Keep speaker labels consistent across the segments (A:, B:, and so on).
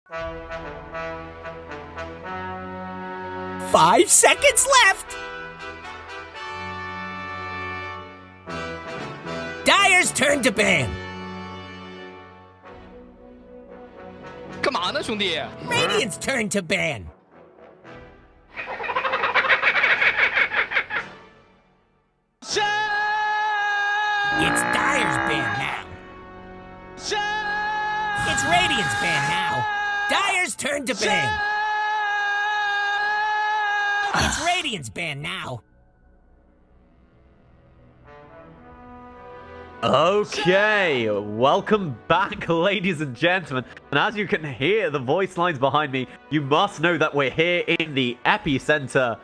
A: 5 seconds left! Dyer's turn to ban.
B: 干嘛呢，兄弟？
A: Radiant's turn to ban. It's Dyer's ban now. It's Radiant's ban now. Dyer's turn to ban. It's Radiant's ban now.
C: Okay, welcome back, ladies and gentlemen. And as you can hear the voice lines behind me, you must know that we're here in the Epicenter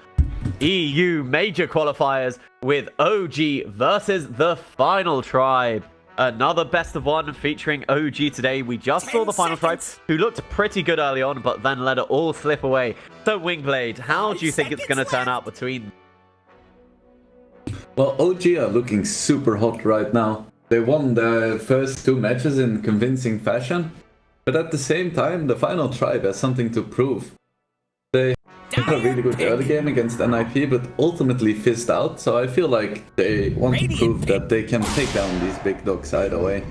C: EU major qualifiers with OG versus the Final Tribe. Another best of one featuring OG today. We just saw the Final Tribe, who looked pretty good early on, but then let it all slip away. So, Wingblade, how do you think it's going to turn out between?
D: Well, OG are looking super hot right now. They won their first 2 matches in convincing fashion, but at the same time, the Final Tribe has something to prove. They had a really good early game against NIP, but ultimately fizzed out, so I feel like they want to prove that they can take down these big dogs either way.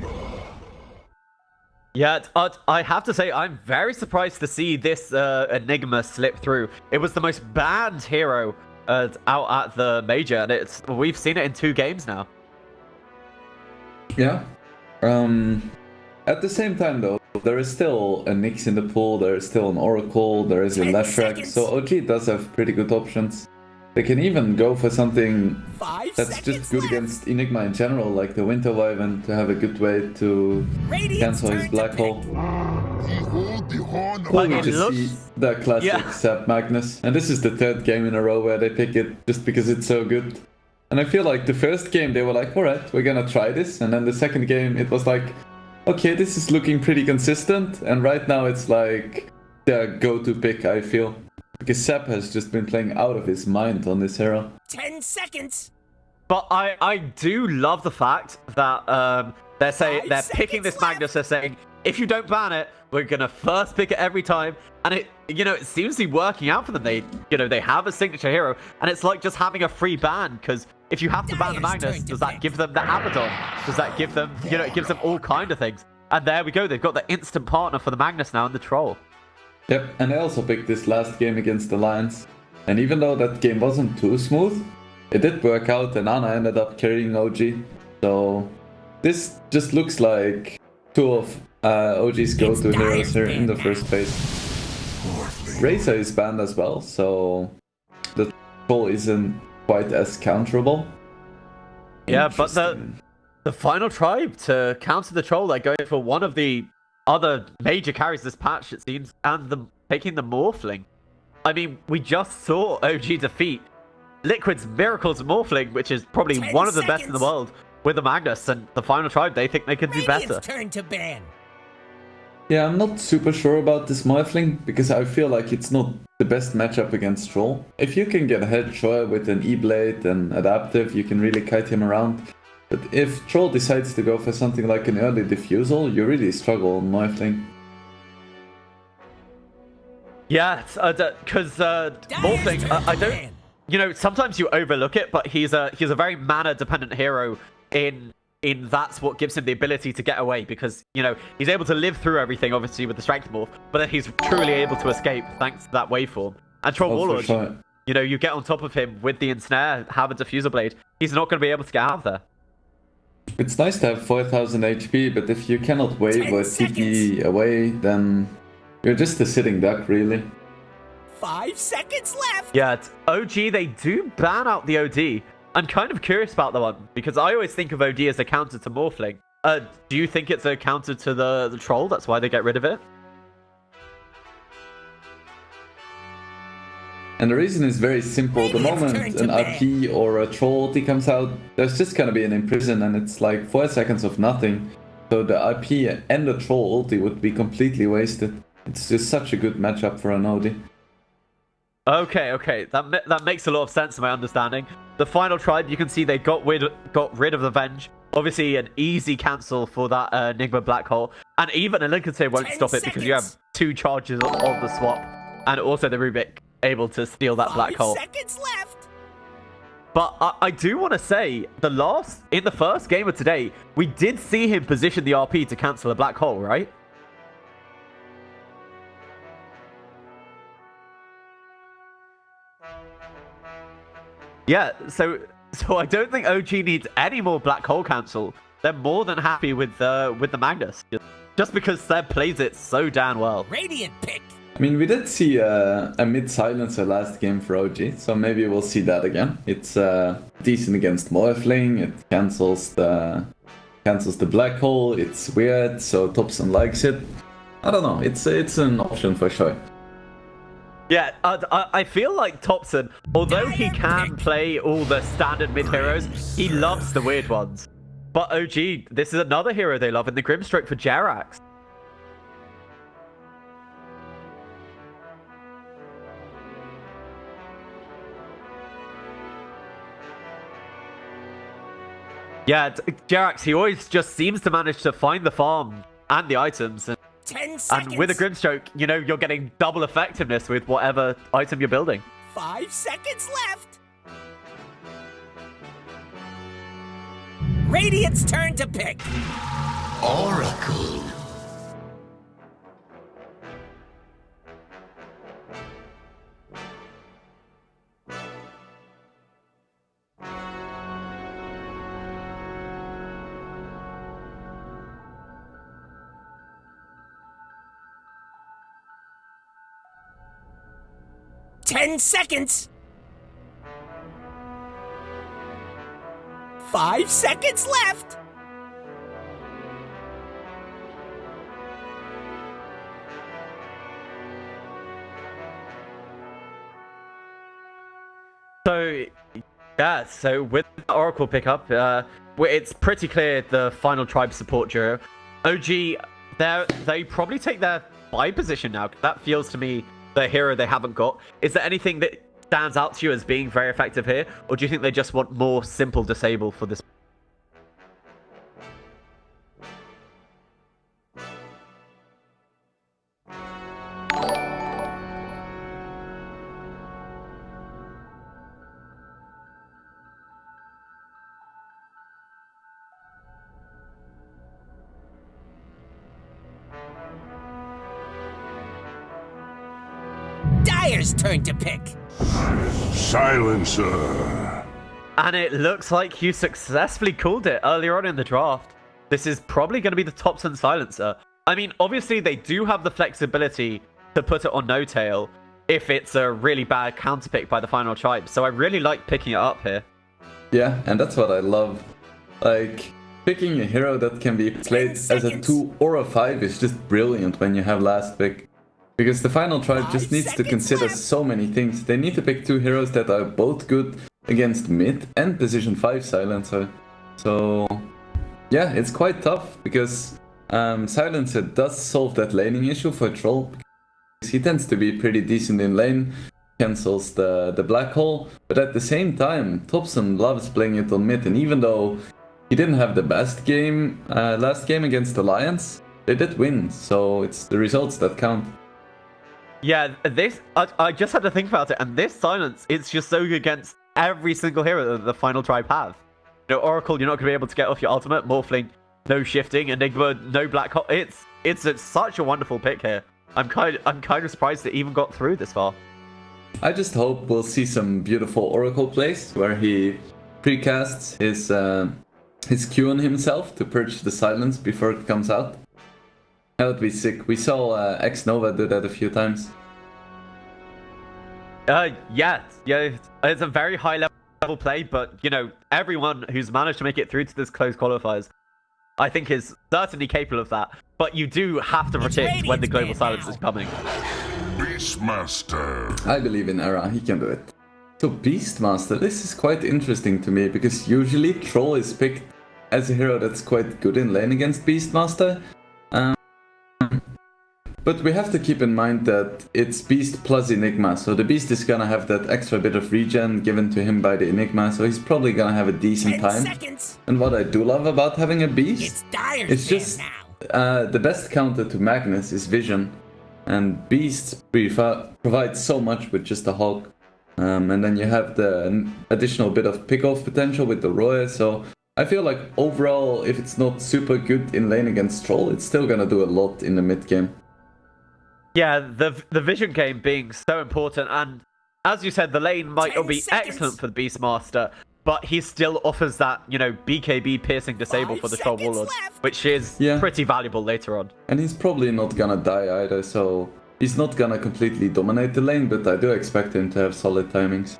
C: Yeah, I have to say, I'm very surprised to see this Enigma slip through. It was the most banned hero out at the major, and we've seen it in 2 games now.
D: Yeah. At the same time, though, there is still a Nyx in the pool, there is still an Oracle, there is a Leshrac, so OG does have pretty good options. They can even go for something that's just good against Enigma in general, like the Winter Wyvern, to have a good way to cancel his Black Hole. Or we just see the classic Sap Magnus. And this is the 3rd game in a row where they pick it just because it's so good. And I feel like the first game they were like, alright, we're gonna try this. And then the second game it was like, okay, this is looking pretty consistent. And right now it's like their go-to pick, I feel. Because Sap has just been playing out of his mind on this hero.
A: 10 seconds!
C: But I do love the fact that they're picking this Magnus. They're saying, if you don't ban it, we're gonna first pick it every time. And it seems to be working out for them. They have a signature hero, and it's like just having a free ban, because if you have to ban the Magnus, does that give them the Abaddon? Does that give them, it gives them all kind of things. And there we go, they've got the instant partner for the Magnus now in the Troll.
D: Yep, and I also picked this last game against the Lions. And even though that game wasn't too smooth, it did work out, and Ana ended up carrying OG. So this just looks like 2 of OG's go-to heroes here in the first phase. Razor is banned as well, so the Troll isn't quite as counterable.
C: Yeah, but the Final Tribe, to counter the Troll, they're going for one of the other major carries this patch, it seems, and taking the Morphling. I mean, we just saw OG defeat Liquid's Miracles Morphling, which is probably one of the best in the world, with the Magnus, and the Final Tribe, they think they can do better.
A: Turn to ban.
D: Yeah, I'm not super sure about this Morphling, because I feel like it's not the best matchup against Troll. If you can get ahead Troy with an E-Blade and Adaptive, you can really kite him around. But if Troll decides to go for something like an early Diffusal, you really struggle on Morphling.
C: Yeah, because Morphling, I don't... sometimes you overlook it, but he's a very mana-dependent hero in that's what gives him the ability to get away, because, he's able to live through everything, obviously, with the Strength Morph, but then he's truly able to escape thanks to that waveform. And Troll Warlord,
D: sure.
C: You get on top of him with the Ensnare, have a Diffuser Blade, he's not going to be able to get out of there.
D: It's nice to have 4000 HP, but if you cannot wave or TP away, then you're just a sitting duck, really.
A: 5 seconds left!
C: Yeah, OG, they do ban out the OD. I'm kind of curious about the one, because I always think of OD as a counter to Morphling. Do you think it's a counter to the Troll? That's why they get rid of it?
D: And the reason is very simple. The moment an RP or a Troll ulti comes out, there's just gonna be an Imprison, and it's like 4 seconds of nothing. So the RP and the Troll ulti would be completely wasted. It's just such a good matchup for an OD.
C: Okay, that makes a lot of sense to my understanding. The Final Tribe, you can see they got rid of the Venge. Obviously, an easy cancel for that Enigma Black Hole. And even Epicenter won't stop it, because you have 2 charges of the swap, and also the Rubik able to steal that black hole.
A: 5 seconds left.
C: But I do want to say, in the first game of today, we did see him position the RP to cancel a black hole, right? Yeah, so I don't think OG needs any more black hole cancel. They're more than happy with the Magnus, just because Seb plays it so damn well.
A: Radiant pick.
D: I mean, we did see a mid silencer last game for OG, so maybe we'll see that again. It's decent against Morphling. It cancels the black hole. It's weird, so Thompson likes it. I don't know. It's an option for sure.
C: Yeah, I feel like Thompson, although he can play all the standard mid heroes, he loves the weird ones. But OG, this is another hero they love in the Grimstroke for Jerax. Yeah, Jerax, he always just seems to manage to find the farm and the items.
A: 10 seconds.
C: And with a Grimstroke, you know, you're getting double effectiveness with whatever item you're building.
A: 5 seconds left. Radiant's turn to pick.
E: Oracle.
A: Ten seconds. 5 seconds left.
C: So, yeah, so with the Oracle pickup, it's pretty clear the final tribe support duo. OG, they probably take their 5 position now. That feels to me the hero they haven't got. Is there anything that stands out to you as being very effective here? Or do you think they just want more simple disable for this?
A: Dire's turn to pick.
E: Silencer.
C: And it looks like you successfully called it earlier on in the draft. This is probably going to be the Thompson silencer. I mean, obviously they do have the flexibility to put it on no tail if it's a really bad counter pick by the final tribe. So I really like picking it up here.
D: Yeah, and that's what I love. Like, picking a hero that can be played as a 2 or a 5 is just brilliant when you have last pick. Because the final tribe just needs to consider so many things. They need to pick 2 heroes that are both good against mid and position 5 silencer. So yeah, it's quite tough because silencer does solve that laning issue for Troll. He tends to be pretty decent in lane, cancels the black hole, but at the same time, Thompson loves playing it on mid, and even though he didn't have the best game last game against Alliance, they did win, so it's the results that count.
C: Yeah, I just had to think about it, and this silence, it's just so good against every single hero that the final tribe have. You know, Oracle, you're not going to be able to get off your ultimate. Morphling, no shifting. Enigma, no black hole. It's such a wonderful pick here. I'm kind of surprised it even got through this far.
D: I just hope we'll see some beautiful Oracle plays where he precasts his Q on himself to purge the silence before it comes out. That would be sick. We saw X Nova do that a few times.
C: Yeah, it's a very high level play, but you know, everyone who's managed to make it through to this close qualifiers, I think is certainly capable of that. But you do have to predict when the global silence is coming.
E: Beastmaster.
D: I believe in Era, he can do it. So Beastmaster, this is quite interesting to me because usually Troll is picked as a hero that's quite good in lane against Beastmaster. But we have to keep in mind that it's Beast plus Enigma, so the Beast is gonna have that extra bit of regen given to him by the Enigma, so he's probably gonna have a decent time.
A: Seconds.
D: And what I do love about having a Beast,
A: It's Dire's
D: it's just
A: now.
D: the best counter to Magnus is Vision. And Beast provides so much with just a Hog. And then you have the additional bit of pick-off potential with the Roya, so I feel like overall, if it's not super good in lane against Troll, it's still gonna do a lot in the mid game.
C: Yeah, the vision game being so important, and as you said, the lane might not be excellent for the Beastmaster, but he still offers that, you know, BKB piercing disable for the Troll Warlords, which is pretty valuable later on.
D: And he's probably not gonna die either, so he's not gonna completely dominate the lane, but I do expect him to have solid timings.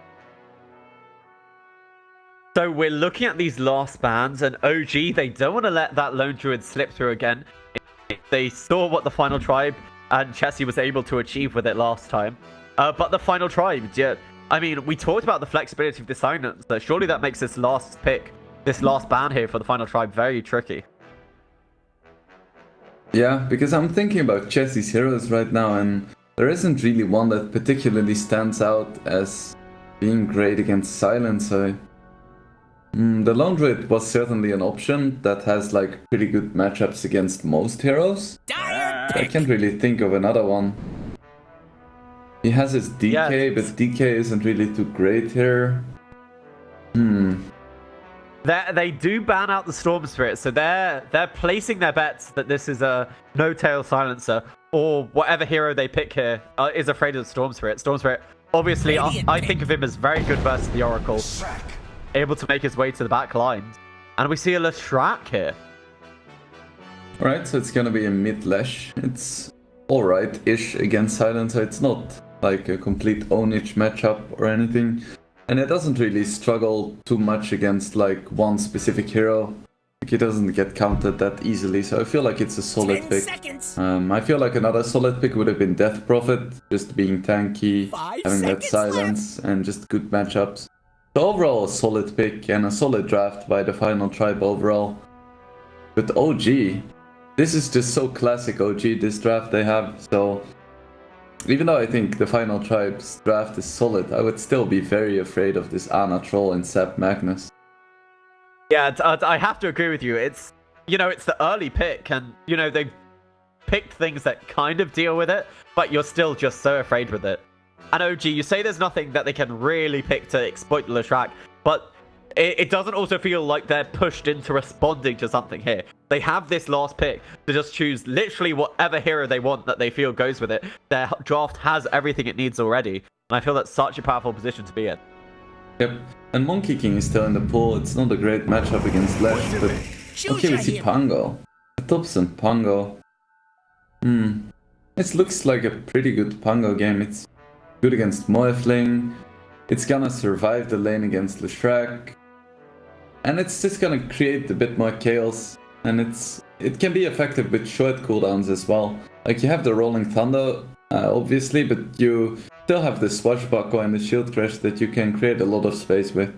C: So we're looking at these last bans, and OG, they don't want to let that Lone Druid slip through again. They saw what the Final Tribe and Chessie was able to achieve with it last time. But the Final Tribe, yeah, I mean, we talked about the flexibility of the silence, so surely that makes this last pick, this last ban here for the Final Tribe very tricky.
D: Yeah, because I'm thinking about Chessie's heroes right now, and there isn't really one that particularly stands out as being great against silence. The Lone Druid was certainly an option that has like pretty good matchups against most heroes. I can't really think of another one. He has his DK, but DK isn't really too great here.
C: They do ban out the Storm Spirit, so they're placing their bets that this is a no-tail silencer, or whatever hero they pick here is afraid of the Storm Spirit. Storm Spirit, obviously, I think of him as very good versus the Oracle, able to make his way to the back lines. And we see a Leshrac here.
D: Alright, so it's gonna be a mid-lash. It's alright-ish against Silencer. It's not like a complete ownage matchup or anything. And it doesn't really struggle too much against like one specific hero. Like, it doesn't get countered that easily, so I feel like it's a solid pick. I feel like another solid pick would have been Death Prophet, just being tanky, having that silence, and just good matchups. So overall, a solid pick and a solid draft by the Final Tribe overall. But OG, this is just so classic OG, this draft they have, so even though I think the Final Tribe's draft is solid, I would still be very afraid of this Ana Troll and Sap Magnus.
C: Yeah, I have to agree with you. It's, you know, it's the early pick, and, you know, they've picked things that kind of deal with it, but you're still just so afraid with it. And OG, you say there's nothing that they can really pick to exploit the Leshrac, but it doesn't also feel like they're pushed into responding to something here. They have this last pick to just choose literally whatever hero they want that they feel goes with it. Their draft has everything it needs already, and I feel that's such a powerful position to be in.
D: Yep, and Monkey King is still in the pool. It's not a great matchup against Lesh, but okay, we see Pango. Thompson Pango. It looks like a pretty good Pango game. It's good against Moefling. It's gonna survive the lane against Leshrac. And it's just gonna create a bit more chaos. And it can be effective with short cooldowns as well. Like, you have the Rolling Thunder, obviously, but you still have the Swashbuckle and the Shield Crash that you can create a lot of space with.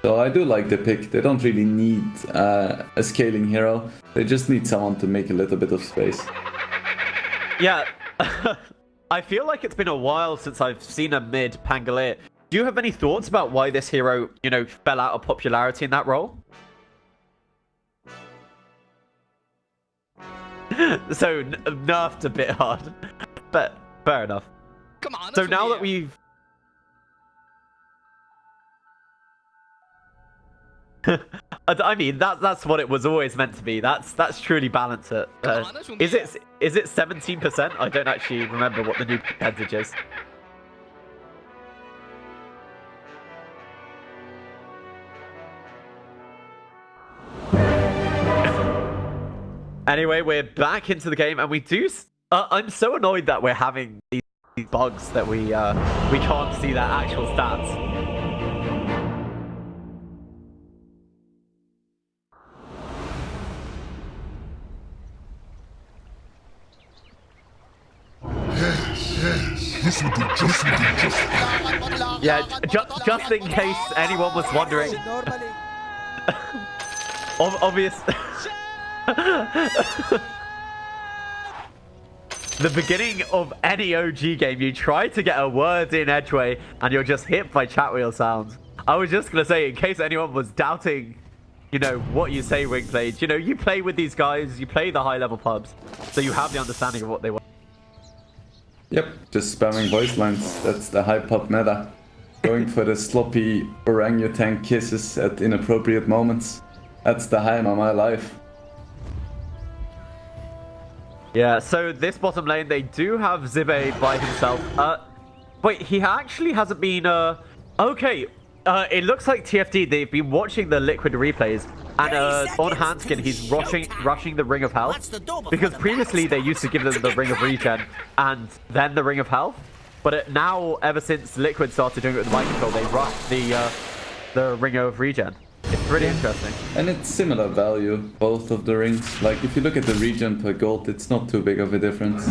D: So I do like the pick. They don't really need a scaling hero. They just need someone to make a little bit of space.
C: Yeah, I feel like it's been a while since I've seen a mid Pangolier. Do you have any thoughts about why this hero, you know, fell out of popularity in that role? So, nerfed a bit hard. But, fair enough.
B: Come on,
C: so now that we've... I mean, that's what it was always meant to be. That's truly balance it. Is it 17%? I don't actually remember what the new percentage is. Anyway, we're back into the game, and we do. I'm so annoyed that we're having these bugs that we can't see their actual stats.
E: This would do just
C: Yeah, just in case anyone was wondering. Obvious. The beginning of any OG game, you try to get a word in Edgeway, and you're just hit by chat wheel sounds. I was just gonna say, in case anyone was doubting, you know, what you say, Wingblade, you know, you play with these guys, you play the high level pubs, so you have the understanding of what they want.
D: Yep, just spamming voice lines. That's the high pop meta. Going for the sloppy orangutan kisses at inappropriate moments. That's the high of my life.
C: Yeah, so this bottom lane, they do have Zibe by himself. Wait, he actually hasn't been, okay. It looks like TFT, they've been watching the Liquid replays, and on Hanskin, he's rushing the Ring of Health, because previously they used to give them the Ring of Regen, and then the Ring of Health, but now, ever since Liquid started doing it with the mind control, they rush the Ring of Regen. It's really interesting. And
D: it's similar value, both of the rings. Like, if you look at the regen per gold, it's not too big of a difference.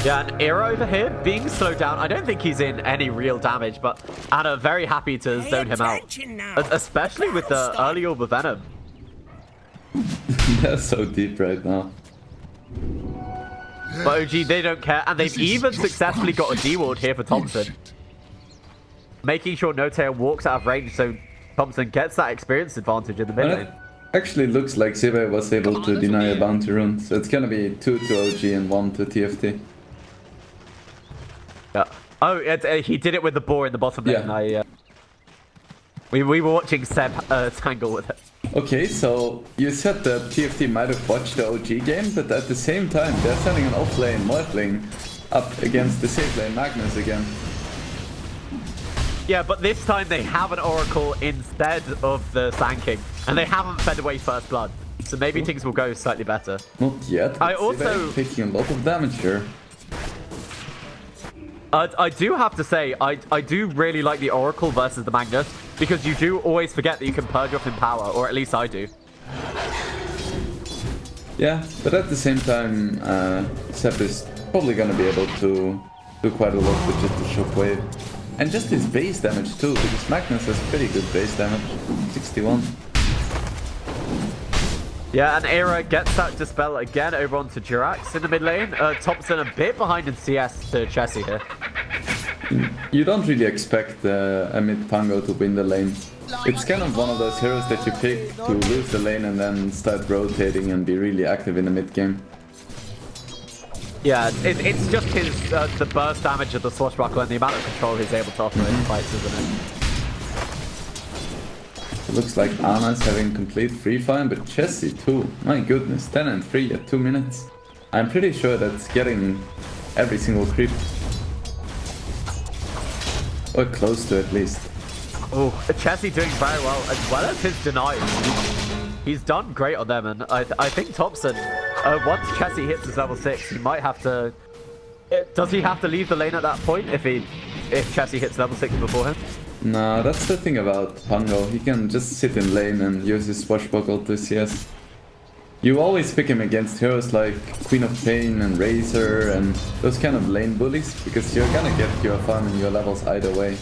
C: Yeah, and Era over here being slowed down. I don't think he's in any real damage, but Anna very happy to zone him out. Especially with the early Orb of Venom.
D: They're so deep right now.
C: But OG, they don't care. And they've even successfully got a D-ward here for Thompson. Making sure No-Tail walks out of range so Thompson gets that experience advantage in the mid lane.
D: Actually looks like Zibe was able to deny a bounty rune. So it's gonna be 2 to OG and 1 to TFT.
C: Yeah. Oh, he did it with the boar in the bottom lane.
D: Yeah.
C: We were watching Seb tangle with it.
D: Okay, so you said that TFT might have watched the OG game, but at the same time, they're sending an off-lane Morphling up against the safe lane Magnus again.
C: Yeah, but this time they have an Oracle instead of the Sand King, and they haven't fed away First Blood, so maybe things will go slightly better.
D: Not yet.
C: I also
D: taking a lot of damage here.
C: I do have to say, I do really like the Oracle versus the Magnus, because you do always forget that you can purge off in power, or at least I do.
D: Yeah, but at the same time, Seb is probably going to be able to do quite a lot with just the Shockwave. And just his base damage too, because Magnus has pretty good base damage, 61.
C: Yeah, and Era gets that Dispel again over onto Jirax in the mid lane. Thompson a bit behind in CS to Chessie here.
D: You don't really expect a mid Pango to win the lane. It's kind of one of those heroes that you pick to lose the lane and then start rotating and be really active in the mid game.
C: Yeah, it's just his the burst damage of the Swashbuckle and the amount of control he's able to offer in fights, isn't it?
D: It looks like Anna's having complete free fire, but Chessie too. My goodness, 10 and 3 at 2 minutes. I'm pretty sure that's getting every single creep. Or close to at least.
C: Oh, Chessie doing very well, as well as his denies. He's done great on them, and I think Thompson, once Chessie hits his level 6, he might have to... Does he have to leave the lane at that point if Chessie hits level 6 before him?
D: No, that's the thing about Pango. He can just sit in lane and use his Swashbuckle to CS. You always pick him against heroes like Queen of Pain and Razor and those kind of lane bullies, because you're gonna get your farm and your levels either way.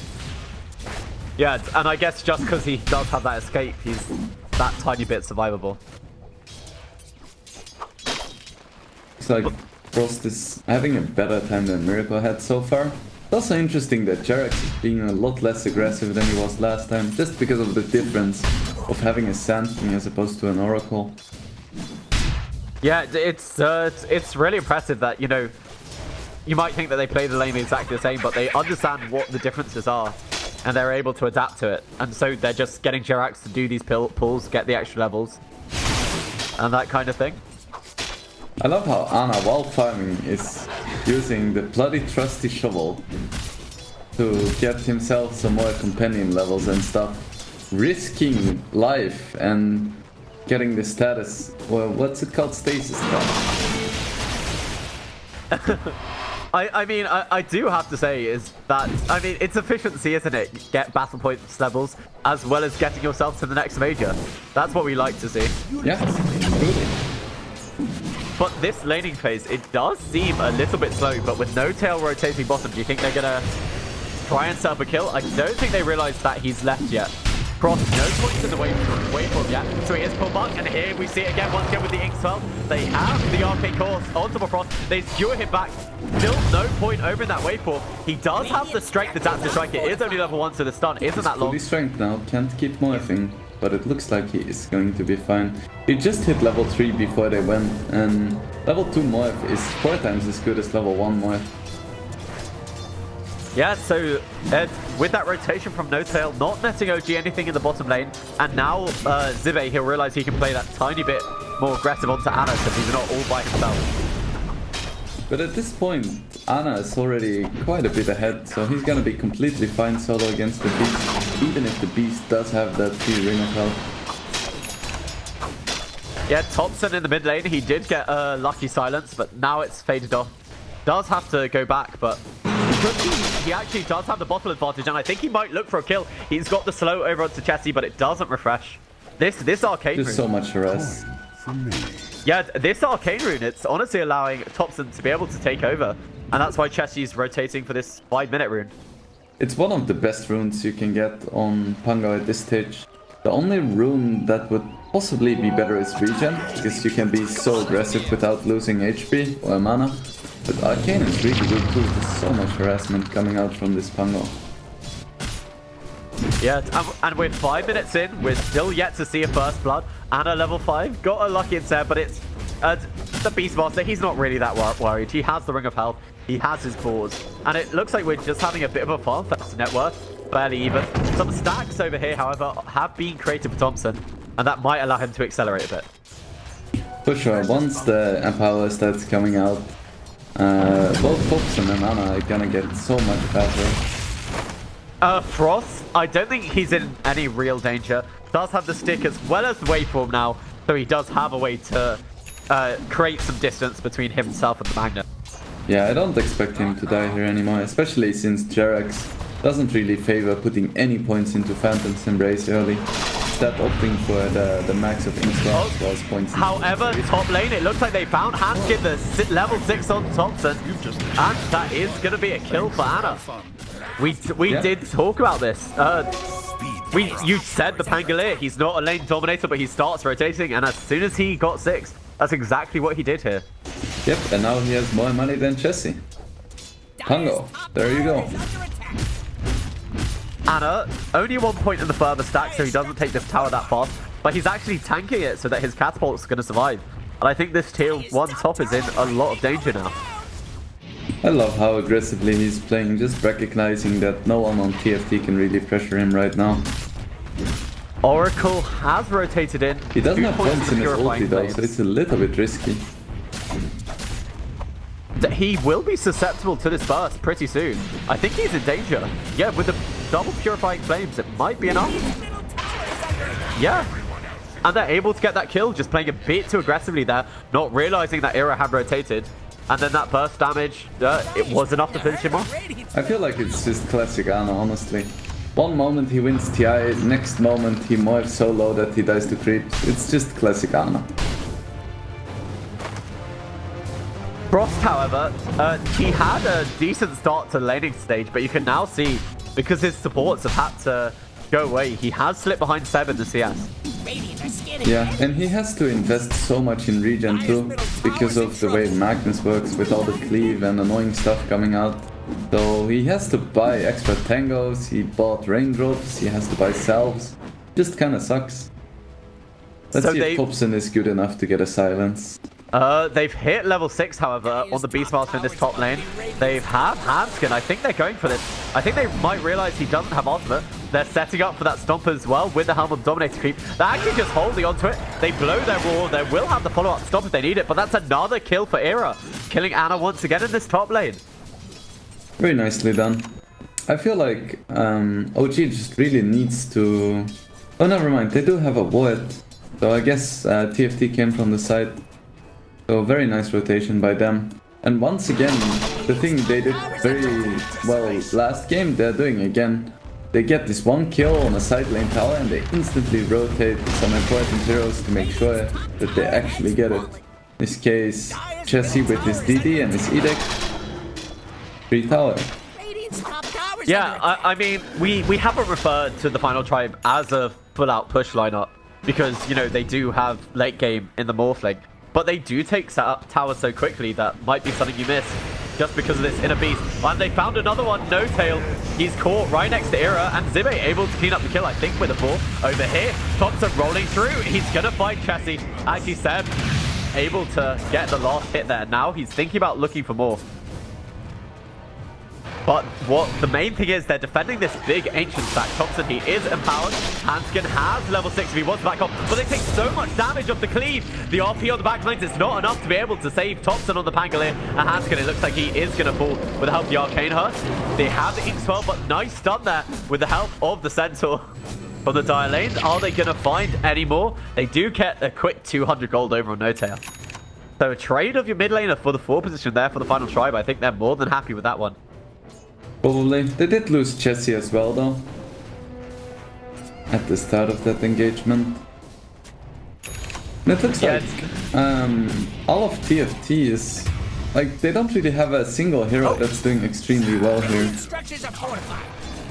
C: Yeah, and I guess just because he does have that escape, he's that tiny bit survivable.
D: It's like Frost is having a better time than Miracle had so far. It's also interesting that Jirax is being a lot less aggressive than he was last time, just because of the difference of having a Sand King as opposed to an Oracle.
C: Yeah, it's really impressive that, you know, you might think that they play the lane exactly the same, but they understand what the differences are, and they're able to adapt to it. And so they're just getting Jirax to do these pulls, get the extra levels, and that kind of thing.
D: I love how Anna, while farming, is using the bloody trusty shovel to get himself some more companion levels and stuff, risking life and getting the status, well, what's it called, stasis status.
C: I mean, I do have to say is that, I mean, it's efficiency, isn't it? Get battle points levels, as well as getting yourself to the next major. That's what we like to see.
D: Yeah, absolutely.
C: But this laning phase, it does seem a little bit slow, but with No-Tail rotating bottom, do you think they're gonna try and set up a kill? I don't think they realize that he's left yet. Frost, no points in the waveform yet, so he is pulled back, and here we see it again once again with the Ink Spell. They have the arcane course on top of Frost, they skewer him back, still no point over in that waveform. He does have the strength adapt to strike, it is only level 1, so the stun isn't that long.
D: Fully strength now, can't keep morphing. but it looks like he is going to be fine. He just hit level 3 before they went, and level 2 Moev is 4 times as good as level 1 Moev.
C: Yeah, so with that rotation from No-Tail, not netting OG anything in the bottom lane, and now Zibe, he'll realize he can play that tiny bit more aggressive onto Ana, because he's not all by himself.
D: But at this point, Ana is already quite a bit ahead, so he's gonna be completely fine solo against the Beast, even if the Beast does have that 3 ring of health.
C: Yeah, Thompson in the mid lane, he did get a lucky silence, but now it's faded off. Does have to go back, but he actually does have the bottle advantage, and I think he might look for a kill. He's got the slow over onto Chessie, but it doesn't refresh. This arcane rune.
D: Just so much harass.
C: Yeah, this arcane rune, it's honestly allowing Thompson to be able to take over, and that's why Chessie's rotating for this 5-minute rune.
D: It's one of the best runes you can get on Pango at this stage. The only rune that would possibly be better is regen, because you can be so aggressive without losing HP or mana. But arcane is really good too. There's so much harassment coming out from this Pango.
C: Yeah, and we're 5 minutes in, we're still yet to see a first blood. Ana level 5, got a lucky instead, but it's the Beastmaster, he's not really that worried. He has the Ring of Health, he has his claws, and it looks like we're just having a bit of a farm fest. Net worth, fairly even. Some stacks over here, however, have been created for Thompson, and that might allow him to accelerate a bit.
D: For sure, once the Empower starts coming out, both Thompson and Ana are gonna get so much better.
C: Frost, I don't think he's in any real danger. Does have the stick as well as the waveform now, so he does have a way to create some distance between himself and the Magnet.
D: Yeah, I don't expect him to die here anymore, especially since Jerax doesn't really favor putting any points into Phantom's Embrace early. Instead opting for the max of Insta as well as points.
C: However, top lane, it looks like they found Hanskin, the level 6 on Thompson, and that is going to be a kill for Ana. We did talk about this. You said the Pangolier, he's not a lane dominator, but he starts rotating, and as soon as he got 6, that's exactly what he did here.
D: Yep, and now he has more money than Chessie. Pango, there you go.
C: Ana, only 1 point in the further stack, so he doesn't take this tower that fast, but he's actually tanking it so that his catapult's going to survive. And I think this tier 1 top is in a lot of danger now.
D: I love how aggressively he's playing, just recognizing that no one on TFT can really pressure him right now.
C: Oracle has rotated in.
D: He doesn't have points in his ulti though, so it's a little bit risky.
C: He will be susceptible to this burst pretty soon. I think he's in danger. Yeah, with the double Purifying Flames, it might be enough. Yeah. And they're able to get that kill, just playing a bit too aggressively there, not realizing that Era had rotated. And then that burst damage, it was enough to finish him off.
D: I feel like it's just classic Ana, honestly. One moment he wins TI, next moment he moves so low that he dies to creeps. It's just classic Ana.
C: Frost, however, he had a decent start to the laning stage, but you can now see, because his supports have had to go away, he has slipped behind Seb in the CS.
D: Yeah, and he has to invest so much in regen too, because of the way Magnus works with all the cleave and annoying stuff coming out. So he has to buy extra tangos, he bought raindrops, he has to buy salves. Just kinda sucks. Let's see if Thompson is good enough to get a silence.
C: They've hit level 6, however, on the Beastmaster in this top lane. They have Hanskin. I think they're going for this. I think they might realize he doesn't have ultimate. They're setting up for that stomp as well with the Helm of Dominator creep. They're actually just holding onto it. They blow their wall. They will have the follow-up stomp if they need it, but that's another kill for Era, killing Ana once again in this top lane.
D: Very nicely done. I feel like OG just really needs to... Oh, never mind. They do have a ward. So I guess TFT came from the side. So very nice rotation by them. And once again, the thing they did very well last game, they're doing again. They get this one kill on a side lane tower and they instantly rotate some important heroes to make sure that they actually get it. In this case, Chessie with his DD and his Edict. Free tower.
C: Yeah, I mean, we haven't referred to the Final Tribe as a full-out push lineup because, you know, they do have late game in the Morph lane. But they do take towers so quickly that might be something you miss. just because of this inner beast. And they found another one, No Tail. He's caught right next to Ira, and Zibe able to clean up the kill, I think, with a 4. Over here, Thompson rolling through. He's gonna find Chessie. Actually, Seb able to get the last hit there. Now he's thinking about looking for more. But what the main thing is, they're defending this big ancient stack. Thompson, he is empowered. Hanskin has level 6 if he wants to back off, but they take so much damage off the cleave. The RP on the back lines is not enough to be able to save Thompson on the Pangolier. And Hanskin, it looks like he is going to fall with the help of the Arcane Hurt. They have the Ink Spell, but nice stun there with the help of the Centaur from the Dire lanes. Are they going to find any more? They do get a quick 200 gold over on No Tail. So a trade of your mid laner for the 4 position there for the final try, but I think they're more than happy with that one.
D: Probably. They did lose Chessie as well, though. At the start of that engagement. And it looks like all of TFT is... Like, they don't really have a single hero that's doing extremely well here.
A: Structures are fortified.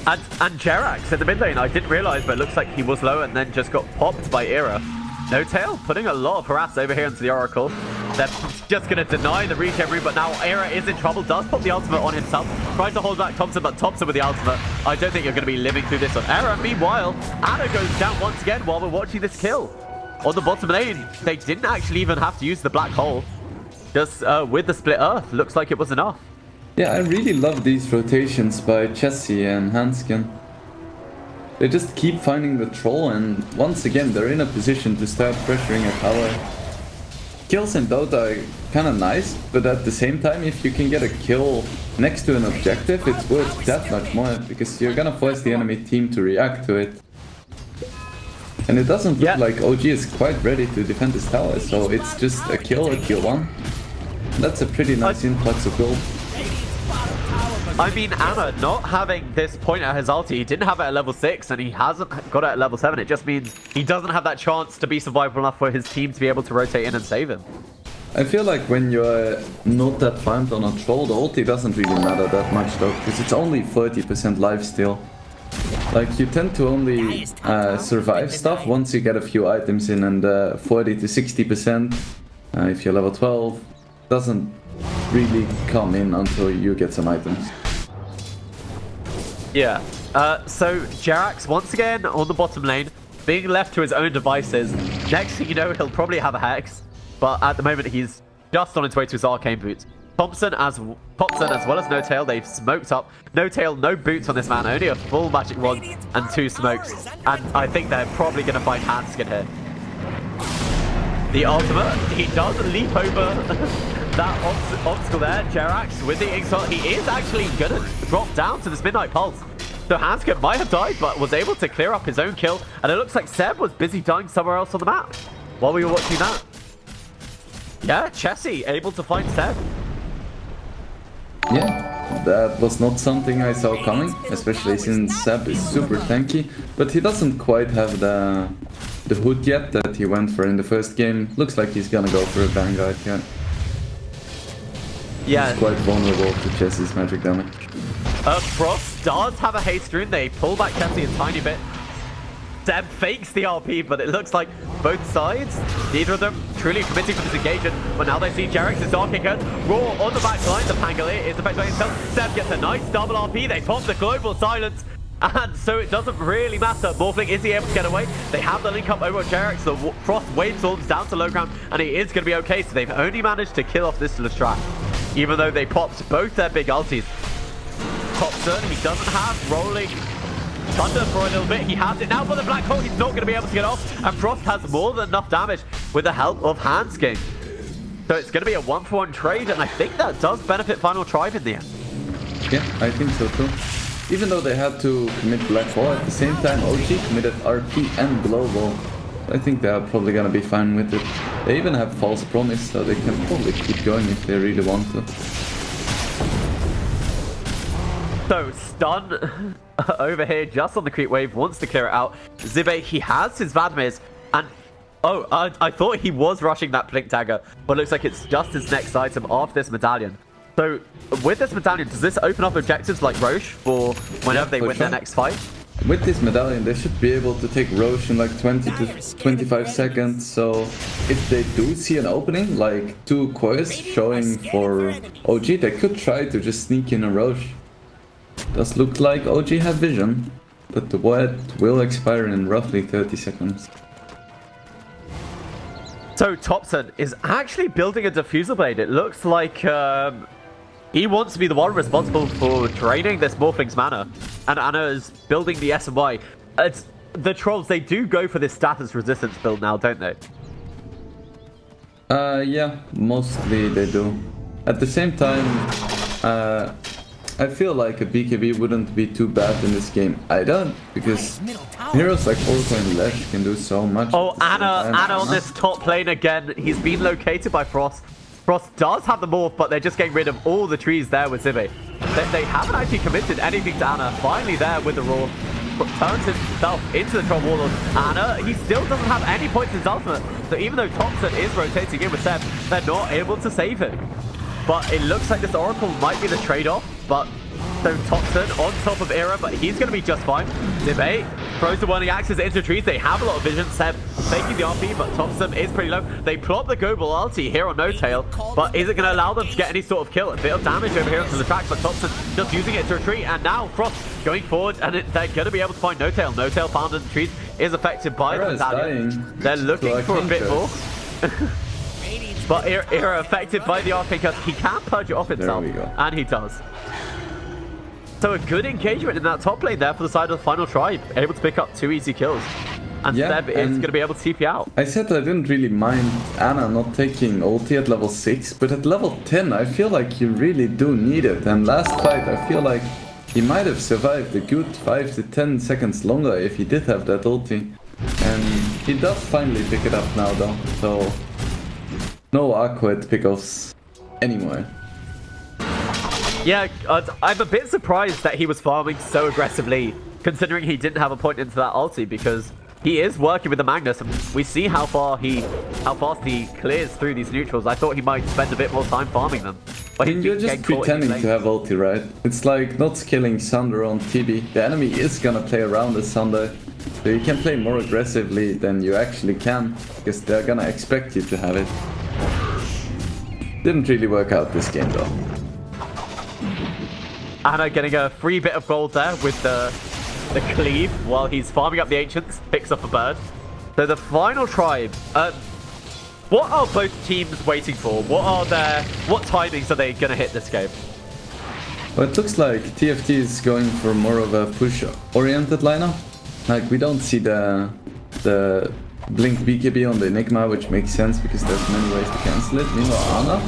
C: And Jerax at the mid lane, I didn't realize, but it looks like he was low and then just got popped by Ira. No Tail putting a lot of harass over here into the Oracle. They're just going to deny the regen room, but now Ira is in trouble. Does put the ultimate on himself. Tries to hold back Thompson, but Thompson with the ultimate. I don't think you're going to be living through this on Ira. Meanwhile, Anna goes down once again while we're watching this kill. On the bottom lane, they didn't actually even have to use the black hole. Just with the split earth, looks like it was enough.
D: Yeah, I really love these rotations by Chessie and Hanskin. They just keep finding the troll, and once again they're in a position to start pressuring a tower. Kills in Dota are kinda nice, but at the same time, if you can get a kill next to an objective, it's worth that much more, because you're gonna force the enemy team to react to it. And it doesn't look like OG is quite ready to defend this tower, so it's just a kill at tier 1. That's a pretty nice influx of gold.
C: I mean, Anna not having this point at his ulti, he didn't have it at level 6 and he hasn't got it at level 7. It just means he doesn't have that chance to be survivable enough for his team to be able to rotate in and save him.
D: I feel like when you're not that farmed on a troll, the ulti doesn't really matter that much though, because it's only 40% lifesteal. Like, you tend to only survive stuff once you get a few items in, and 40 to 60% if you're level 12 doesn't really come in until you get some items.
C: Yeah, so Jerax once again on the bottom lane, being left to his own devices. Next thing you know, he'll probably have a Hex, but at the moment he's just on his way to his Arcane Boots. Thompson as well as No Tail, they've smoked up. No Tail, no boots on this man, only a full magic wand and 2 smokes. And I think they're probably going to find Hanskin here. The ultimate, he does leap over that obstacle there. Jerax with the Ink, he is actually going to drop down to this Midnight Pulse. So Hanskin might have died, but was able to clear up his own kill. And it looks like Seb was busy dying somewhere else on the map while we were watching that. Yeah, Chessie able to find Seb.
D: Yeah, that was not something I saw coming, especially since Seb is super tanky, but he doesn't quite have the hood yet that he went for in the first game. Looks like he's gonna go for a Vanguard, yeah.
C: Yeah.
D: He's quite vulnerable to Chessie's magic damage.
C: Frost does have a haste rune. They pull back Chessie a tiny bit. Seb fakes the RP, but it looks like both sides, neither of them truly committing to this engagement. But now they see Jerax's Dark Kicker. Raw on the back line. The Pangolier is affected by himself. Seb gets a nice double RP. They pop the global silence. And so it doesn't really matter. Morphling, is he able to get away? They have the link up over Jerax. The Frost wave storms down to low ground, and he is going to be okay. So they've only managed to kill off this Lestrat, even though they popped both their big ultis. Thompson, he doesn't have rolling thunder for a little bit. He has it now for the black hole. He's not going to be able to get off, and Frost has more than enough damage with the help of Hanskin. So it's going to be a 1-for-1 trade, and I think that does benefit Final Tribe in the end.
D: Yeah, I think so too. Even though they had to commit black hole, at the same time OG committed RP and global. I think they are probably going to be fine with it. They even have false promise, so they can probably keep going if they really want to.
C: So, stun over here just on the creep wave, wants to clear it out. Zibe, he has his Vadmirs, and oh, I thought he was rushing that Blink Dagger, but looks like it's just his next item after this medallion. So, with this medallion, does this open up objectives like Roche for whenever they win their next fight?
D: with this medallion, they should be able to take Roche in like 20 to 25 seconds. So if they do see an opening, like 2 coils showing for OG, they could try to just sneak in a Roche. Does look like OG have vision, but the word will expire in roughly 30 seconds.
C: So Thompson is actually building a diffuser blade. It looks like he wants to be the one responsible for draining this Morphling's mana. And Anna is building the SMY. The trolls, they do go for this status resistance build now, don't they?
D: Yeah, mostly they do. At the same time, I feel like a BKB wouldn't be too bad in this game either, because heroes like Oracle and Lesh can do so much.
C: Oh, Anna on this top lane again. He's been located by Frost. Frost does have the morph, but they're just getting rid of all the trees there with Zibby. They haven't actually committed anything to Anna. Finally there with the Roar. Turns himself into the Troll Warlord. Anna, he still doesn't have any points in his ultimate. So even though Thompson is rotating in with Seb, they're not able to save him. But it looks like this Oracle might be the trade-off. But so Thompson on top of Era, but he's going to be just fine. Zibby throws the warning axes into trees. They have a lot of vision. Seb taking the RP, but Thompson is pretty low. They plot the global ulti here on No Tail, but is it going to allow them to get any sort of kill? A bit of damage over here onto the track, but Thompson just using it to retreat, and now Frost going forward, and they're going to be able to find No Tail. No Tail found in the trees is affected by the medallion. They're looking for a bit more. But Era affected by the RP because he can purge it off himself, and he does. So a good engagement in that top lane there for the side of the final tribe, able to pick up 2 easy kills. And Seb is going to be able to TP out.
D: I said I didn't really mind Anna not taking ulti at level 6, but at level 10 I feel like you really do need it. And last fight I feel like he might have survived a good 5 to 10 seconds longer if he did have that ulti. And he does finally pick it up now though, so no awkward pickoffs anymore.
C: Yeah, I'm a bit surprised that he was farming so aggressively, considering he didn't have a point into that ulti, because he is working with the Magnus, and we see how fast he clears through these neutrals. I thought he might spend a bit more time farming them. But
D: you're just pretending to have ulti, right? It's like not skilling Sunder on TB. The enemy is gonna play around the Sunder, so you can play more aggressively than you actually can, because they're gonna expect you to have it. Didn't really work out this game though.
C: Anna getting a free bit of gold there with the cleave while he's farming up the ancients, picks up a bird. So the final tribe, what are both teams waiting for? What timings are they going to hit this game?
D: Well, it looks like TFT is going for more of a push-oriented lineup. Like, we don't see the Blink BKB on the Enigma, which makes sense because there's many ways to cancel it. Meanwhile, Anna.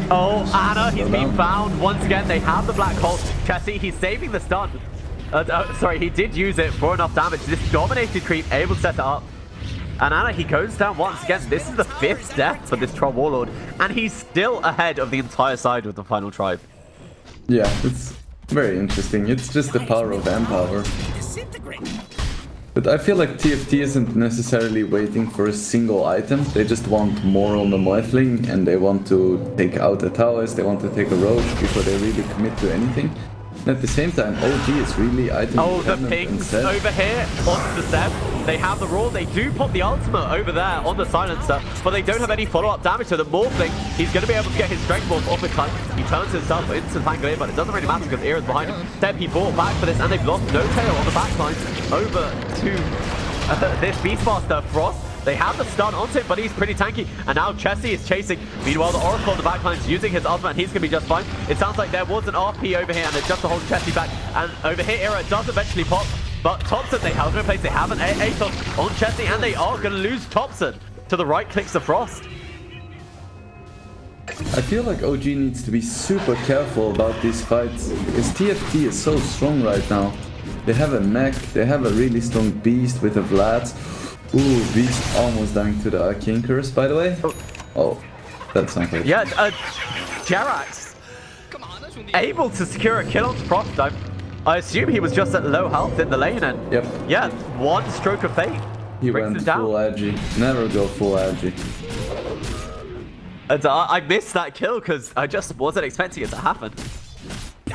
C: Oh, Anna, he's been found. Once again, they have the black hole. Chessie, he's saving the stun. Sorry, he did use it for enough damage. This dominated creep, able to set it up. And Anna, he goes down once again. This is the 5th death for this Troll Warlord. And he's still ahead of the entire side with the final tribe.
D: Yeah, it's very interesting. It's just the power of Empower. But I feel like TFT isn't necessarily waiting for a single item. They just want more on the Morphling, and they want to take out the towers, they want to take a Roach before they really commit to anything. And at the same time, OG is really item
C: the pings over here onto the Seb. They have the Roar, they do pop the ultimate over there on the Silencer, but they don't have any follow-up damage to the Morphling. He's going to be able to get his Strength Morph off in time. He turns himself into Pangolier, but it doesn't really matter because Era's behind him. Seb, he bought back for this, and they've lost No Tail on the backline over to this Beastmaster Frost. They have the stun onto him, but he's pretty tanky. And now Chessie is chasing. Meanwhile, the Oracle on the backline is using his ultimate, and he's going to be just fine. It sounds like there was an RP over here, and it's just to hold Chessie back. And over here, Era does eventually pop. But Thompson, they have no place. They have an Aethos on Chessie, and they are going to lose Thompson to the right clicks of Frost.
D: I feel like OG needs to be super careful about these fights, because TFT is so strong right now. They have a mech, they have a really strong beast with a Vlad. Ooh, Beast almost dying to the Arcane Curse, by the way. Oh, that's not good.
C: Yeah, Jerax able to secure a kill on Frost. I assume he was just at low health in the lane, and yeah, one stroke of fate.
D: He went full agi. Never go full agi.
C: And I missed that kill because I just wasn't expecting it to happen.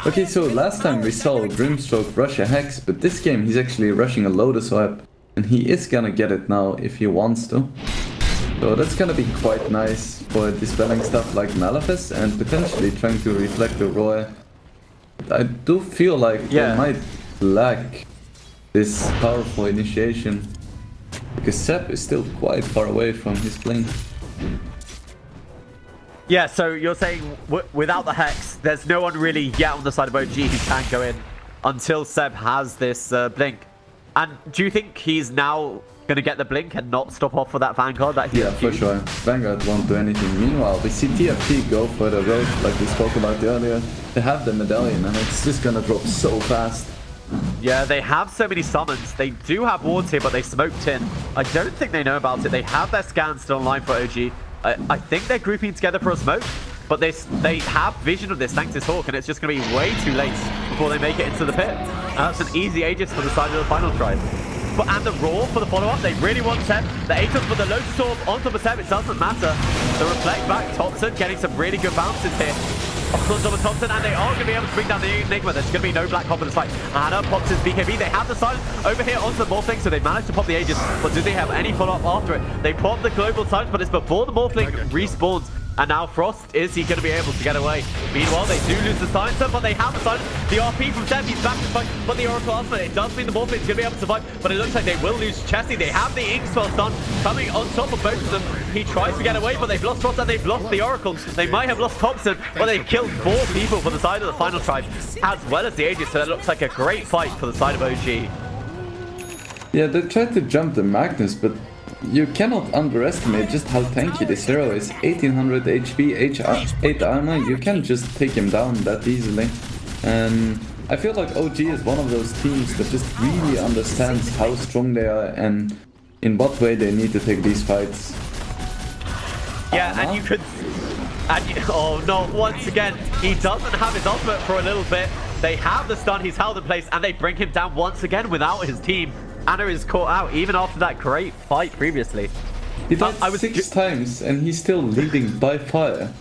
D: Okay, so last time we saw Grimstroke rush a Hex, but this game he's actually rushing a Lotus Web. And he is gonna get it now if he wants to. So that's gonna be quite nice for dispelling stuff like Malefice and potentially trying to reflect the Roy. I do feel like they might lack this powerful initiation. Because Seb is still quite far away from his blink.
C: Yeah, so you're saying without the Hex, there's no one really yet on the side of OG who can go in until Seb has this blink. And do you think he's now going to get the blink and not stop off for that Vanguard?
D: Yeah, for sure. Vanguard won't do anything. Meanwhile, we see TFT go for the road like we spoke about earlier. They have the medallion and it's just going to drop so fast.
C: Yeah, they have so many summons. They do have wards here, but they smoked in. I don't think they know about it. They have their scans still online for OG. I think they're grouping together for a smoke, but they have vision of this thanks to this Hawk, and it's just going to be way too late before they make it into the pit. That's an easy Aegis for the side of the final try. But and the Roar for the follow-up, they really want Seb. The Aegis for the Lotus Orb onto the Seb, it doesn't matter. The Reflect back, Thompson getting some really good bounces here. On top of Thompson, and they are going to be able to bring down the Enigma. There's going to be no Black Hole in the fight. Anna pops his BKB. They have the silence over here onto the Morphling, so they managed to pop the Aegis. But do they have any follow-up after it? They pop the Global Silence, but it's before the Morphling respawns. And now Frost, is he going to be able to get away? Meanwhile, they do lose the Silencer, but they have the Silence. The RP from Seb, he's back to fight. But the Oracle Ultimate, it does mean the Morphling is going to be able to survive. But it looks like they will lose Chessie. They have the Ink Spell stun coming on top of both of them. He tries to get away, but they've lost Frost and they've lost the Oracle. They might have lost Thompson, but they've killed 4 people for the side of the final tribe, as well as the Aegis. So it looks like a great fight for the side of OG.
D: Yeah, they tried to jump the Magnus, but you cannot underestimate just how tanky this hero is. 1800 HP, 8 armor, you can't just take him down that easily. And I feel like OG is one of those teams that just really understands how strong they are and in what way they need to take these fights.
C: Yeah, and you could... oh no, once again, he doesn't have his ultimate for a little bit. They have the stun, he's held in place, and they bring him down once again without his team. Anna is caught out, even after that great fight previously.
D: He died 6 times, and he's still leading by fire.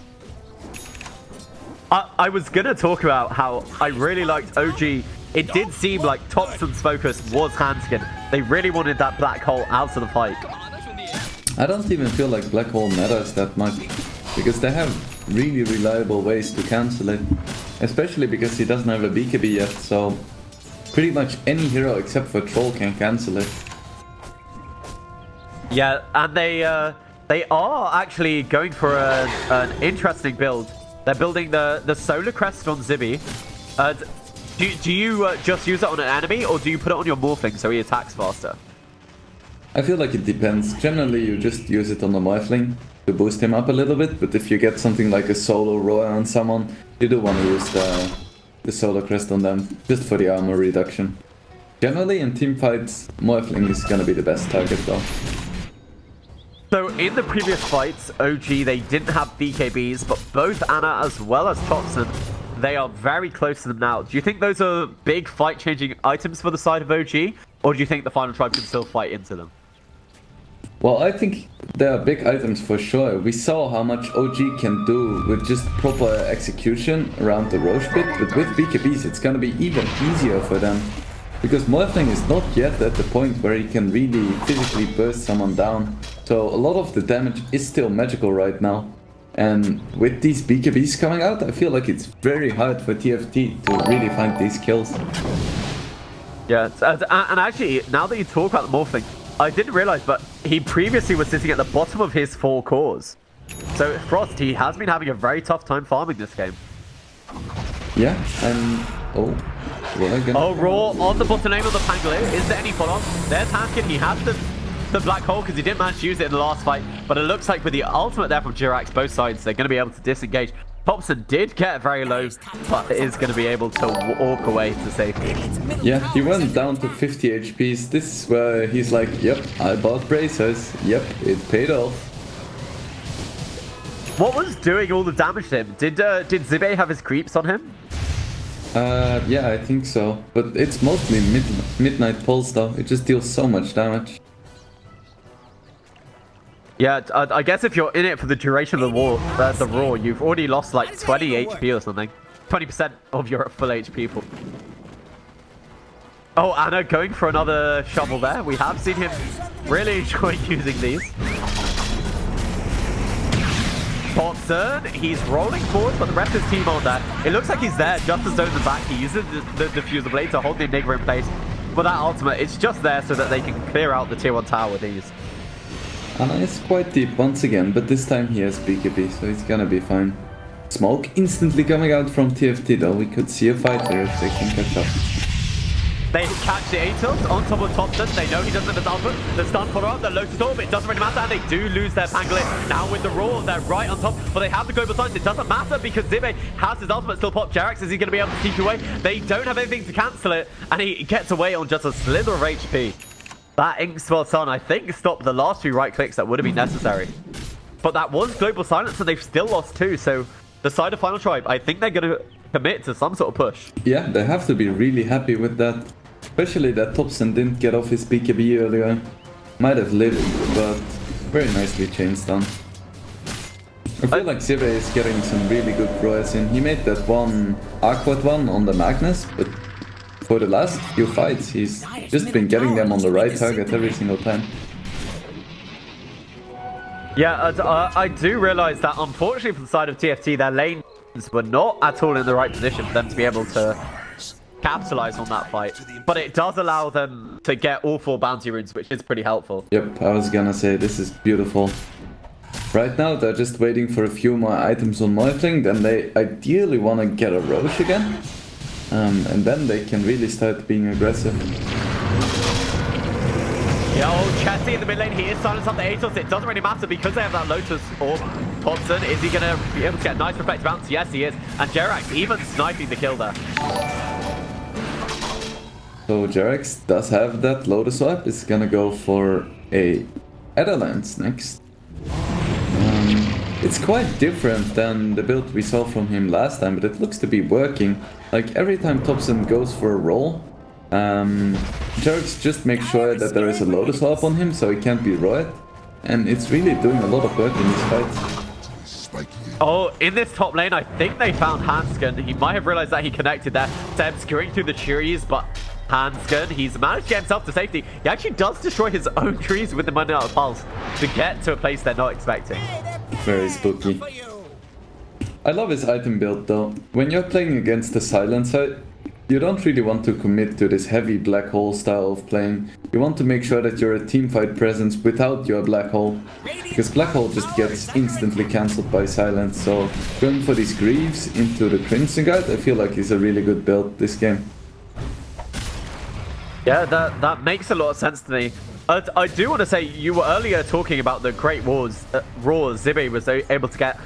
C: I was gonna talk about how I really liked OG. It did seem like Thompson's focus was Handskin. They really wanted that Black Hole out of the fight.
D: I don't even feel like Black Hole matters that much, because they have really reliable ways to cancel it. Especially because he doesn't have a BKB yet, so pretty much any hero except for Troll can cancel it. Yeah,
C: and they are actually going for an interesting build. They're building the Solar Crest on Zibby. Do you just use it on an enemy, or do you put it on your Morphling so he attacks faster?
D: I feel like it depends. Generally, you just use it on the Morphling to boost him up a little bit, but if you get something like a solo Roar on someone, you do want to use the Solar Crest on them, just for the armor reduction. Generally, in team fights, Morphling is gonna be the best target though.
C: So in the previous fights, OG, they didn't have BKBs, but both Anna as well as Thompson, they are very close to them now. Do you think those are big fight-changing items for the side of OG, or do you think the final tribe can still fight into them?
D: Well, I think they are big items for sure. We saw how much OG can do with just proper execution around the Roche pit, but with BKBs it's gonna be even easier for them. Because Morphling is not yet at the point where he can really physically burst someone down. So a lot of the damage is still magical right now. And with these BKBs coming out, I feel like it's very hard for TFT to really find these kills.
C: Yeah, and actually, now that you talk about the Morphling, I didn't realize, but he previously was sitting at the bottom of his 4 cores. So Frost, he has been having a very tough time farming this game.
D: Yeah, and... oh,
C: Raw on the bottom lane of the Pangolier. Is there any follow-up? There's Hankin. He has the Black Hole because he didn't manage to use it in the last fight. But it looks like with the ultimate there from Jirax, both sides, they're going to be able to disengage. Thompson did get very low, but is going to be able to walk away to safety.
D: Yeah, he went down to 50 HPs. This is where he's like, yep, I bought bracers. Yep, it paid off.
C: What was doing all the damage to him? Did Zibe have his creeps on him?
D: Yeah, I think so. But it's mostly Midnight Pulse though. It just deals so much damage.
C: Yeah, I guess if you're in it for the duration of the war, you've already lost like 20 HP or something. 20% of your full HP pool. Oh, Anna going for another shovel there. We have seen him really enjoy using these. Thompson, he's rolling forward, but the rest of his team on there. It looks like he's there just to zone them back. He uses the diffuser blade to hold the Enigma in place. But that ultimate, it's just there so that they can clear out the tier 1 tower with ease.
D: Anna is quite deep once again, but this time he has BKB, so he's gonna be fine. Smoke instantly coming out from TFT though. We could see a fight there if they can catch up.
C: They catch the Atos on top of Thompson. They know he doesn't have his ultimate. The stun follow up, the Lotus Orb, it doesn't really matter. And they do lose their Pangolin. Now with the Roar, they're right on top. But they have the global signs. It doesn't matter because Zibe has his ultimate still pop. Jerax, is he going to be able to keep away? They don't have anything to cancel it. And he gets away on just a slither of HP. That Ink Spell Sun, I think, stopped the last few right clicks that would have been necessary. But that was global silence, and they've still lost 2. So the side of Final Tribe, I think they're going to commit to some sort of push.
D: Yeah, they have to be really happy with that. Especially that Thompson didn't get off his BKB earlier. Might have lived, but very nicely chain stun. I feel like Zibe is getting some really good throws in. He made that one awkward one on the Magnus, but for the last few fights, he's just been getting them on the right target every single time.
C: Yeah, I do realize that unfortunately for the side of TFT, their lanes were not at all in the right position for them to be able to capitalize on that fight, but it does allow them to get all 4 bounty runes, which is pretty helpful.
D: Yep, I was gonna say this is beautiful. Right now they're just waiting for a few more items on Morphling, then they ideally want to get a Roche again, and then they can really start being aggressive.
C: Yeah, Chessie in the mid lane, he is silenced on the Atos. It doesn't really matter because they have that Lotus Orb. Thompson, is he gonna be able to get a nice reflective bounce? Yes, he is. And Jerax even sniping the kill there.
D: So Jerax does have that Lotus Orb, is gonna go for a Adderlance next. It's quite different than the build we saw from him last time, but it looks to be working. Like every time Thompson goes for a roll, Jerax just makes sure that there is a Lotus Orb on him so he can't be roiled. And it's really doing a lot of work in these fights.
C: Oh, in this top lane, I think they found Hansken. He might have realized that he connected there. Seb skewing through the trees, but Hansken, he's managed to get himself to safety. He actually does destroy his own trees with the Money Out of Pulse to get to a place they're not expecting.
D: Very spooky. I love his item build though. When you're playing against the Silencer, you don't really want to commit to this heavy black hole style of playing. You want to make sure that you're a teamfight presence without your black hole. Because black hole just gets instantly cancelled by silence. So going for these Greaves into the Crimson Guard, I feel like is a really good build this game.
C: Yeah, that makes a lot of sense to me. I do want to say, you were earlier talking about the great roars Zibe was able to get.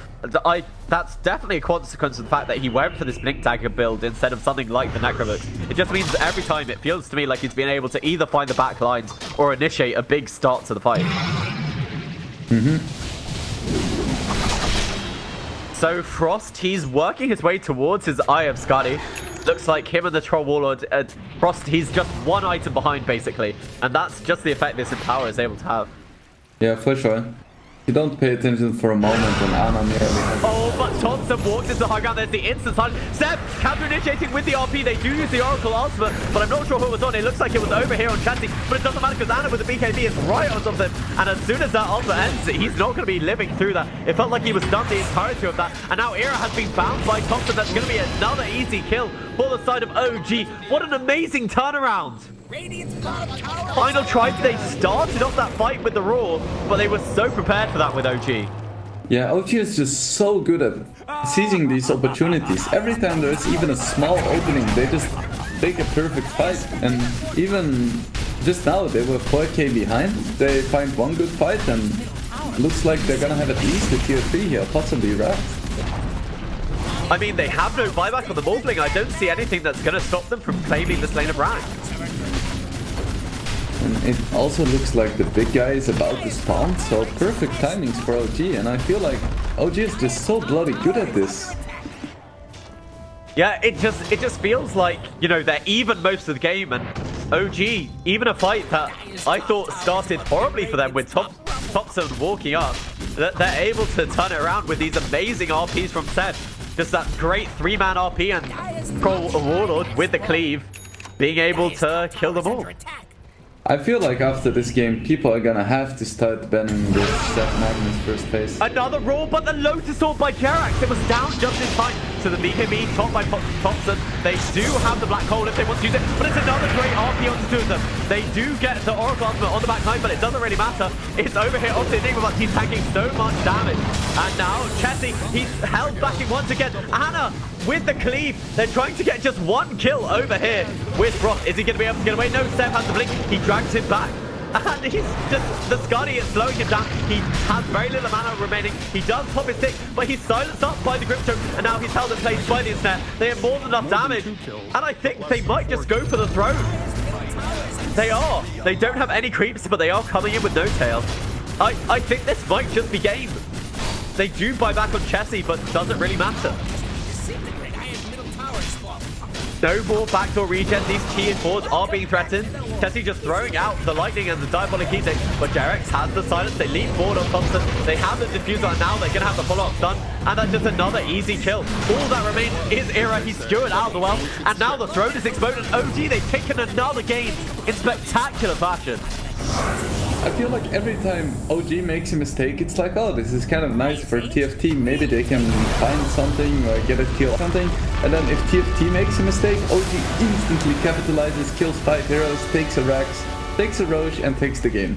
C: That's definitely a consequence of the fact that he went for this Blink Dagger build instead of something like the Necrobooks. It just means that every time it feels to me like he's been able to either find the back lines or initiate a big start to the fight. So Frost, he's working his way towards his Eye of Skadi. Looks like him and the Troll Warlord, Frost, he's just 1 item behind basically. And that's just the effect this Empower is able to have.
D: Yeah, for sure. You don't pay attention for a moment and Anna nearly has...
C: Oh, but Thompson walks into high ground. There's the instant silence. Seb counter-initiating with the RP. They do use the Oracle ultimate, but I'm not sure who it was on. It looks like it was over here on Chanty, but it doesn't matter because Anna with the BKB is right on top of him. And as soon as that ultimate ends, he's not going to be living through that. It felt like he was stunned the entirety of that. And now Era has been bound by Thompson. That's going to be another easy kill for the side of OG. What an amazing turnaround. Final Tribe, they started off that fight with the Roar, but they were so prepared for that with OG.
D: Yeah, OG is just so good at seizing these opportunities. Every time there's even a small opening, they just take a perfect fight. And even just now, they were 4k behind. They find one good fight and looks like they're gonna have at least a tier 3 here, possibly Wrath.
C: I mean, they have no buyback on the Morphling. I don't see anything that's going to stop them from claiming this lane of rank.
D: And it also looks like the big guy is about to spawn, so perfect timings for OG. And I feel like OG is just so bloody good at this.
C: Yeah, it just feels like, you know, they're even most of the game. And OG, even a fight that I thought started horribly for them with Thompson walking up, that they're able to turn it around with these amazing RPs from Seth. Just that great 3-man RP and Pro Warlord with the cleave, being able to kill them all.
D: I feel like after this game, people are gonna have to start banning this Seth Magnus first phase.
C: Another roll, but the Lotus Orb by Jerax. It was down just in time to the BKB, top by Thompson. They do have the Black Hole if they want to use it, but it's another great RP onto two of them. They do get the Oracle Ultimate on the back line, but it doesn't really matter. It's over here onto Enigma, but he's tanking so much damage. And now, Chessie, he's held back in once again. Anna with the cleave. They're trying to get just one kill over here with Frost. Is he going to be able to get away? No, Steph has the blink. He drags him back. And he's just, the Scotty is slowing him down. He has very little mana remaining. He does pop his stick, but he's silenced up by the grip choke, and now he's held in place by the internet. They have more than enough damage, and I think they might just go for the throne. They are. They don't have any creeps, but they are coming in with no tail. I think this might just be game. They do buy back on Chessie, but doesn't really matter. No more backdoor regen. These tier 4s are being threatened. Chessie just throwing out the lightning and the diabolic edict, but Jerax has the silence. They lean forward on Thompson. They have the diffuser, and now they're going to have the follow-up stun, and that's just another easy kill. All that remains is Ira. He's Stewart out of the well, and now the throne is exploded. OG, they've taken another game in spectacular fashion.
D: I feel like every time OG makes a mistake, it's like, oh, this is kind of nice for TFT. Maybe they can find something or get a kill or something. And then if TFT makes a mistake, OG instantly capitalizes, kills 5 heroes, takes a Rax, takes a Roche, and takes the game.